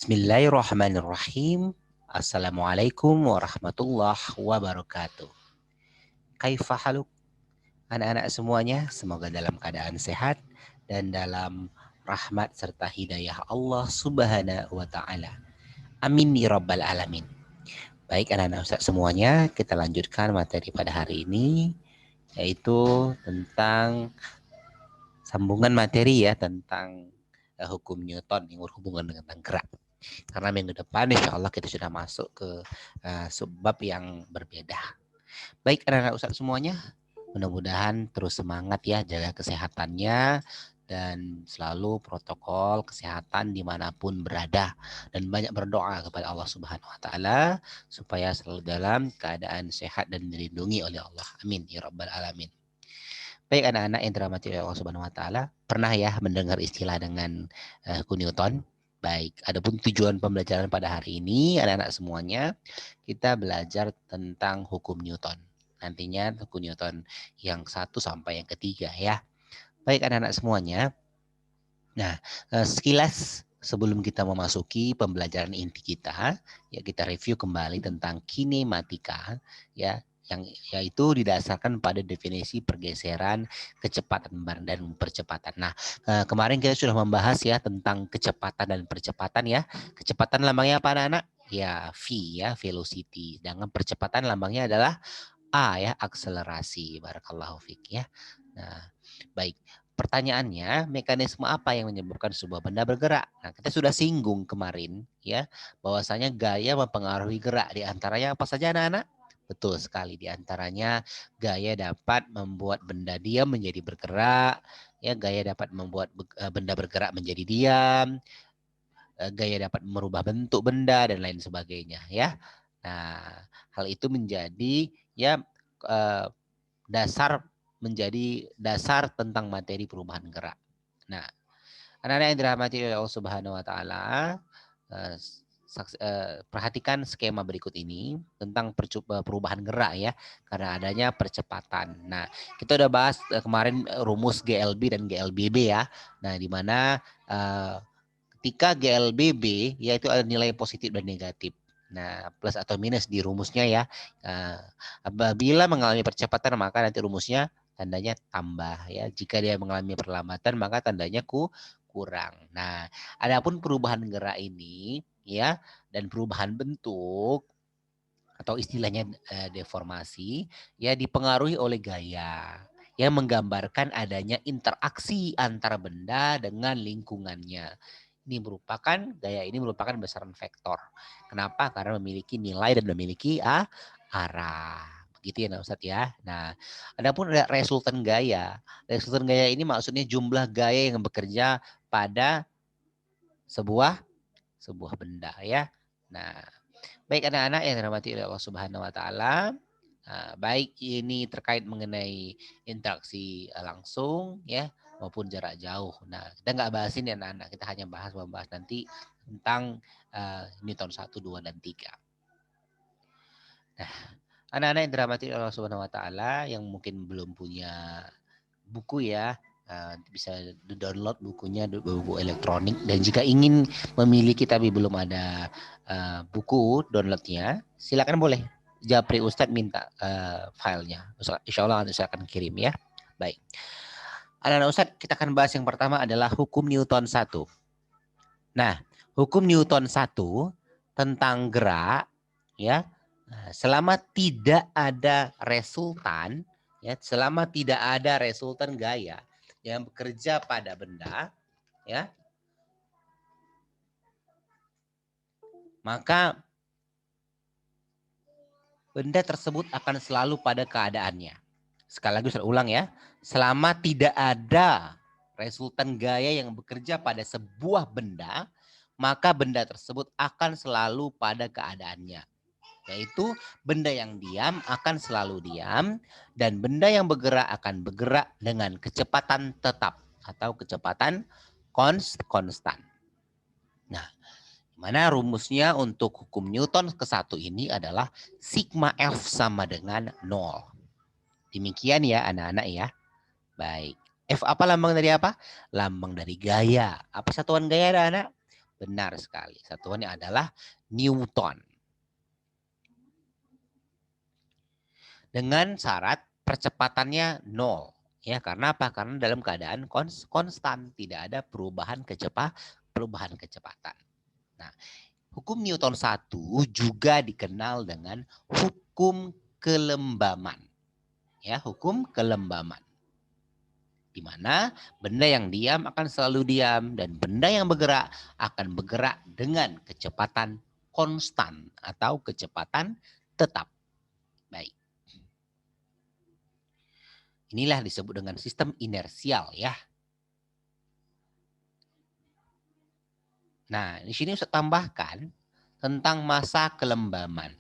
Bismillahirrahmanirrahim. Assalamualaikum warahmatullahi wabarakatuh. Kaifa haluk anak-anak semuanya? Semoga dalam keadaan sehat dan dalam rahmat serta hidayah Allah Subhanahu wa taala. Amin ya rabbal alamin. Baik anak-anak Ustaz semuanya, kita lanjutkan materi pada hari ini yaitu tentang sambungan materi ya tentang hukum Newton yang berhubungan dengan gerak. Karena minggu depan insya Allah kita sudah masuk ke subbab yang berbeda. Baik anak-anak Ustadz semuanya, mudah-mudahan terus semangat ya, jaga kesehatannya dan selalu protokol kesehatan dimanapun berada dan banyak berdoa kepada Allah Subhanahu Wa Taala supaya selalu dalam keadaan sehat dan dilindungi oleh Allah. Amin ya rabbal alamin. Baik anak-anak yang dirahmati oleh Allah Subhanahu Wa Taala, pernah ya mendengar istilah dengan hukum Newton? Baik, adapun tujuan pembelajaran pada hari ini anak-anak semuanya kita belajar tentang hukum Newton. Nantinya hukum Newton yang 1 sampai yang ketiga ya. Baik anak-anak semuanya. Nah, sekilas sebelum kita memasuki pembelajaran inti kita, ya kita review kembali tentang kinematika ya, yang yaitu didasarkan pada definisi pergeseran, kecepatan dan percepatan. Nah, kemarin kita sudah membahas ya tentang kecepatan dan percepatan ya. Kecepatan lambangnya apa anak-anak? Ya, V ya, velocity. Sedangkan percepatan lambangnya adalah A ya, akselerasi. Barakallahu fiik ya. Nah, baik. Pertanyaannya, mekanisme apa yang menyebabkan sebuah benda bergerak? Nah, kita sudah singgung kemarin ya, bahwasanya gaya mempengaruhi gerak. Di antaranya apa saja anak-anak? Betul sekali, di antaranya gaya dapat membuat benda diam menjadi bergerak, ya gaya dapat membuat benda bergerak menjadi diam, gaya dapat merubah bentuk benda dan lain sebagainya ya. Nah, hal itu menjadi ya dasar menjadi dasar tentang materi perubahan gerak. Nah, anak-anak yang dirahmati oleh Allah Subhanahu wa taala, perhatikan skema berikut ini tentang perubahan gerak ya, karena adanya percepatan. Nah, kita udah bahas kemarin rumus GLB dan GLBB ya. Nah, di mana ketika GLBB yaitu ada nilai positif dan negatif. Nah, plus atau minus di rumusnya ya. Apabila mengalami percepatan maka nanti rumusnya tandanya tambah ya. Jika dia mengalami perlambatan maka tandanya kurang. Nah, adapun perubahan gerak ini ya dan perubahan bentuk atau istilahnya deformasi ya dipengaruhi oleh gaya yang menggambarkan adanya interaksi antara benda dengan lingkungannya. Gaya ini merupakan besaran vektor. Kenapa? Karena memiliki nilai dan memiliki arah. Begitu ya Ustadz ya. Nah, adapun ada resultan gaya. Resultan gaya ini maksudnya jumlah gaya yang bekerja pada sebuah benda ya. Nah, baik anak-anak yang dirahmati oleh Allah Subhanahu wa taala, baik ini terkait mengenai interaksi langsung ya maupun jarak jauh. Nah, kita nggak bahas ini anak-anak, kita hanya membahas nanti tentang Newton 1, 2 dan 3. Nah, anak-anak yang dirahmati oleh Allah Subhanahu wa taala yang mungkin belum punya buku ya, bisa download bukunya, buku elektronik, dan jika ingin memiliki tapi belum ada buku downloadnya, silakan boleh Japri Ustadz minta filenya. Insya Allah saya akan kirim ya. Baik. Anak-anak Ustadz, kita akan bahas yang pertama adalah hukum Newton 1. Nah, hukum Newton 1 tentang gerak ya, selama tidak ada resultan ya, selama tidak ada resultan gaya yang bekerja pada benda ya, maka benda tersebut akan selalu pada keadaannya. Sekali lagi saya ulang ya, selama tidak ada resultan gaya yang bekerja pada sebuah benda, maka benda tersebut akan selalu pada keadaannya. Yaitu benda yang diam akan selalu diam dan benda yang bergerak akan bergerak dengan kecepatan tetap atau kecepatan konstan. Nah, mana rumusnya untuk hukum Newton ke-1 ini adalah sigma F sama dengan 0. Demikian ya anak-anak ya. Baik. F apa lambang dari apa? Lambang dari gaya. Apa satuan gaya anak-anak? Benar sekali. Satuannya adalah Newton. Dengan syarat percepatannya 0. Ya, karena apa? Karena dalam keadaan konstan, tidak ada perubahan kecepatan. Nah, hukum Newton 1 juga dikenal dengan hukum kelembaman. Ya, hukum kelembaman. Di mana benda yang diam akan selalu diam dan benda yang bergerak akan bergerak dengan kecepatan konstan atau kecepatan tetap. Baik. Inilah disebut dengan sistem inersial ya. Nah, di sini saya tambahkan tentang masa kelembaman.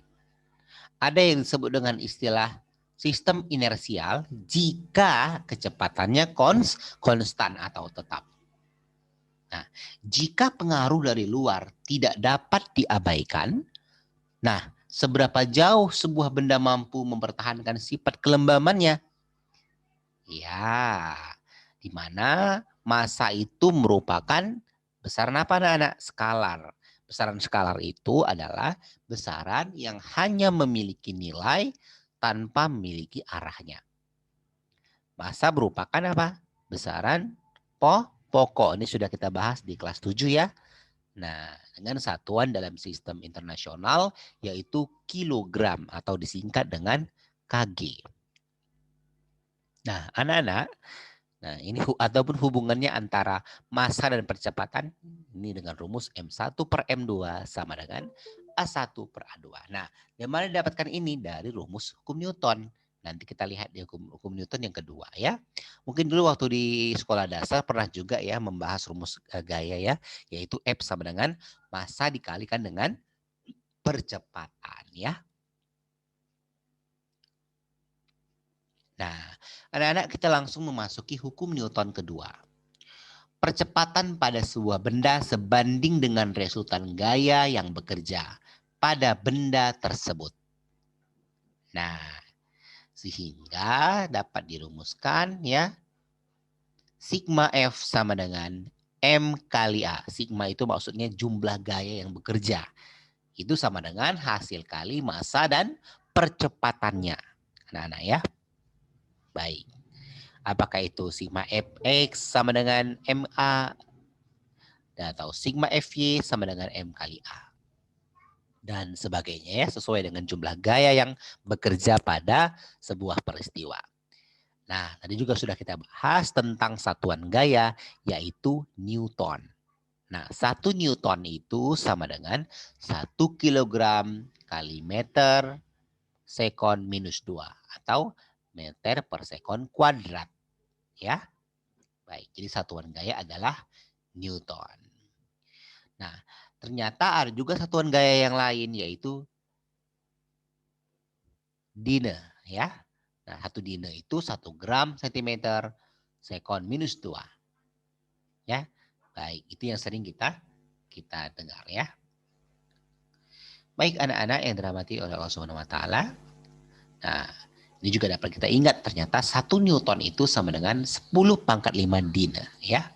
Ada yang disebut dengan istilah sistem inersial jika kecepatannya konstan atau tetap. Nah, jika pengaruh dari luar tidak dapat diabaikan, nah, seberapa jauh sebuah benda mampu mempertahankan sifat kelembamannya? Ya, di mana massa itu merupakan besaran apa anak-anak? Skalar. Besaran skalar itu adalah besaran yang hanya memiliki nilai tanpa memiliki arahnya. Massa merupakan apa? Besaran pokok. Ini sudah kita bahas di kelas 7 ya. Nah, dengan satuan dalam sistem internasional yaitu kilogram atau disingkat dengan kg. Nah, anak-anak, nah ini ataupun hubungannya antara massa dan percepatan ini dengan rumus M1 per M2 sama dengan A1 per A2. Nah, dari mana didapatkan ini? Dari rumus hukum Newton. Nanti kita lihat di hukum Newton yang kedua ya. Mungkin dulu waktu di sekolah dasar pernah juga ya membahas rumus gaya ya, yaitu F sama dengan massa dikalikan dengan percepatan ya. Nah, anak-anak kita langsung memasuki hukum Newton kedua. Percepatan pada sebuah benda sebanding dengan resultan gaya yang bekerja pada benda tersebut. Nah, sehingga dapat dirumuskan ya, sigma F sama dengan M kali A. Sigma itu maksudnya jumlah gaya yang bekerja. Itu sama dengan hasil kali massa dan percepatannya. Anak-anak ya. Baik. Apakah itu sigma Fx sama dengan MA atau sigma Fy sama dengan M kali A. Dan sebagainya ya, sesuai dengan jumlah gaya yang bekerja pada sebuah peristiwa. Nah, tadi juga sudah kita bahas tentang satuan gaya yaitu Newton. Nah, 1 Newton itu sama dengan 1 kilogram kali meter sekon minus 2 atau meter per sekon kuadrat. Ya, baik. Jadi satuan gaya adalah Newton. Nah, ternyata ada juga satuan gaya yang lain yaitu Dine ya. Nah, 1 Dine itu 1 gram sentimeter sekon minus 2. Ya. Baik, itu yang sering kita dengar ya. Baik anak-anak yang dirahmati oleh Allah Subhanahu wa taala. Nah, ini juga dapat kita ingat ternyata 1 Newton itu sama dengan 10 pangkat 5 Dine ya.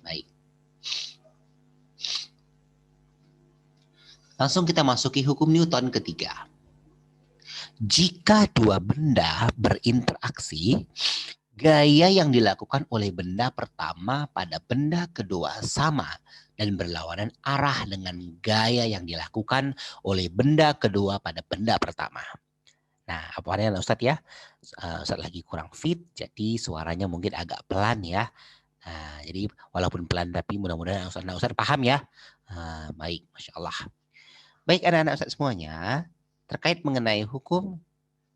Baik. Langsung kita masuki hukum Newton ketiga. Jika dua benda berinteraksi, gaya yang dilakukan oleh benda pertama pada benda kedua sama dan berlawanan arah dengan gaya yang dilakukan oleh benda kedua pada benda pertama. Nah, apa adanya Ustadz ya? Ustadz lagi kurang fit, jadi suaranya mungkin agak pelan ya. Nah, jadi walaupun pelan tapi mudah-mudahan Ustadz paham ya. Baik, Masya Allah. Baik anak-anak Ustadz semuanya, terkait mengenai hukum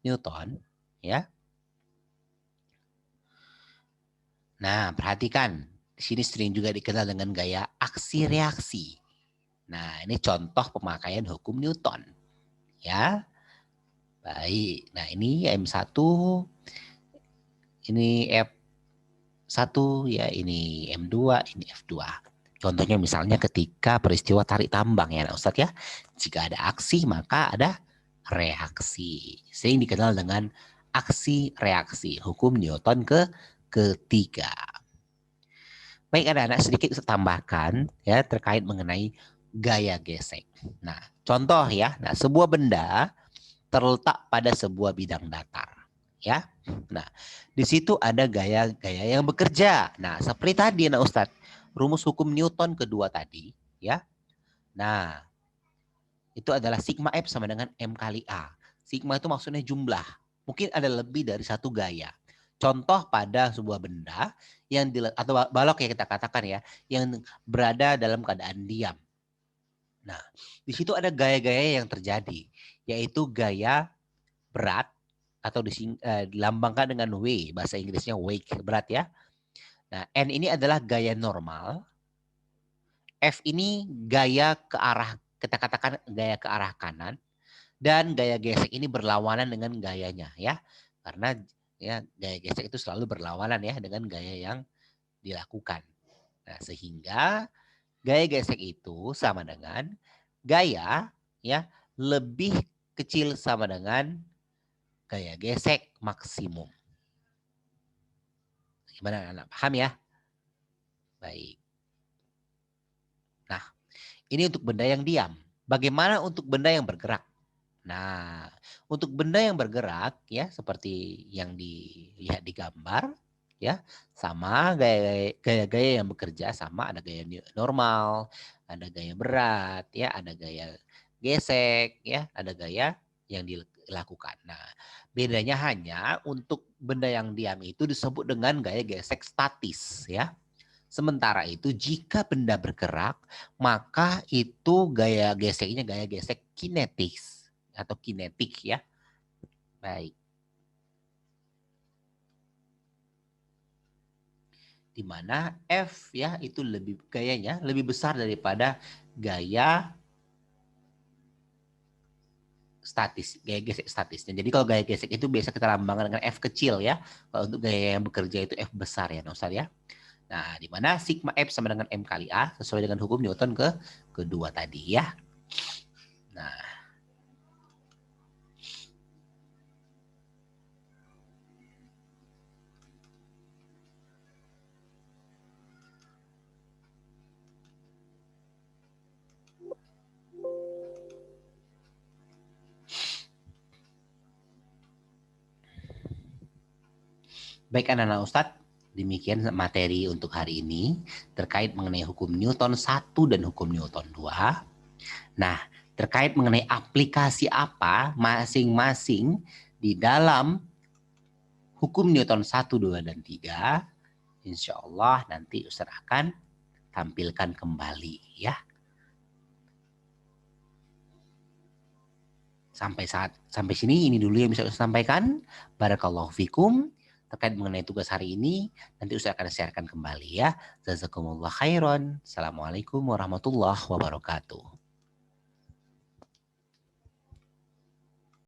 Newton, ya. Nah, perhatikan. Di sini sering juga dikenal dengan gaya aksi reaksi. Nah, ini contoh pemakaian hukum Newton. Ya. Baik. Nah, ini M1, ini F1, ya ini M2, ini F2. Contohnya misalnya ketika peristiwa tarik tambang ya Ustadz ya. Jika ada aksi maka ada reaksi. Sering dikenal dengan aksi reaksi. Hukum Newton ketiga. Baik anak-anak, sedikit saya tambahkan ya terkait mengenai gaya gesek. Nah, contoh ya, nah sebuah benda terletak pada sebuah bidang datar. Ya, nah di situ ada gaya-gaya yang bekerja. Nah, seperti tadi, nah Ustadz, rumus hukum Newton kedua tadi, ya. Nah, itu adalah sigma F sama dengan M kali A. Sigma itu maksudnya jumlah. Mungkin ada lebih dari satu gaya. Contoh pada sebuah benda yang atau balok ya kita katakan ya, yang berada dalam keadaan diam. Nah, di situ ada gaya-gaya yang terjadi, yaitu gaya berat atau dilambangkan dengan W, bahasa Inggrisnya wake, berat ya. Nah, N ini adalah gaya normal, F ini gaya ke arah, kita katakan gaya ke arah kanan, dan gaya gesek ini berlawanan dengan gayanya ya. Karena ya gaya gesek itu selalu berlawanan ya dengan gaya yang dilakukan. Nah, sehingga gaya gesek itu sama dengan gaya ya lebih kecil sama dengan gaya gesek maksimum. Gimana anak paham ya? Baik. Nah, ini untuk benda yang diam. Bagaimana untuk benda yang bergerak? Nah, untuk benda yang bergerak ya seperti yang dilihat di gambar ya, sama gaya-gaya yang bekerja sama, ada gaya normal, ada gaya berat ya, ada gaya gesek ya, ada gaya yang dilakukan. Nah, bedanya hanya untuk benda yang diam itu disebut dengan gaya gesek statis ya. Sementara itu jika benda bergerak, maka itu gaya geseknya gaya gesek kinetis atau kinetik ya. Baik. Di mana F ya itu lebih gayanya lebih besar daripada gaya statis, gaya gesek statisnya. Jadi kalau gaya gesek itu biasa kita lambangkan dengan F kecil ya. Kalau untuk gaya yang bekerja itu F besar ya, Ustaz ya. Nah, di mana sigma F sama dengan M kali A sesuai dengan hukum Newton kedua tadi ya. Nah, baik anak-anak Ustadz, demikian materi untuk hari ini terkait mengenai hukum Newton 1 dan hukum Newton 2. Nah, terkait mengenai aplikasi apa masing-masing di dalam hukum Newton 1, 2, dan 3, insya Allah nanti Ustadz akan tampilkan kembali ya. Sampai sini ini dulu yang bisa Ustadz sampaikan. Barakallahu fikum. Terkait mengenai tugas hari ini, nanti Ustaz akan sharekan kembali ya. Jazakumullah khairan. Assalamualaikum warahmatullahi wabarakatuh.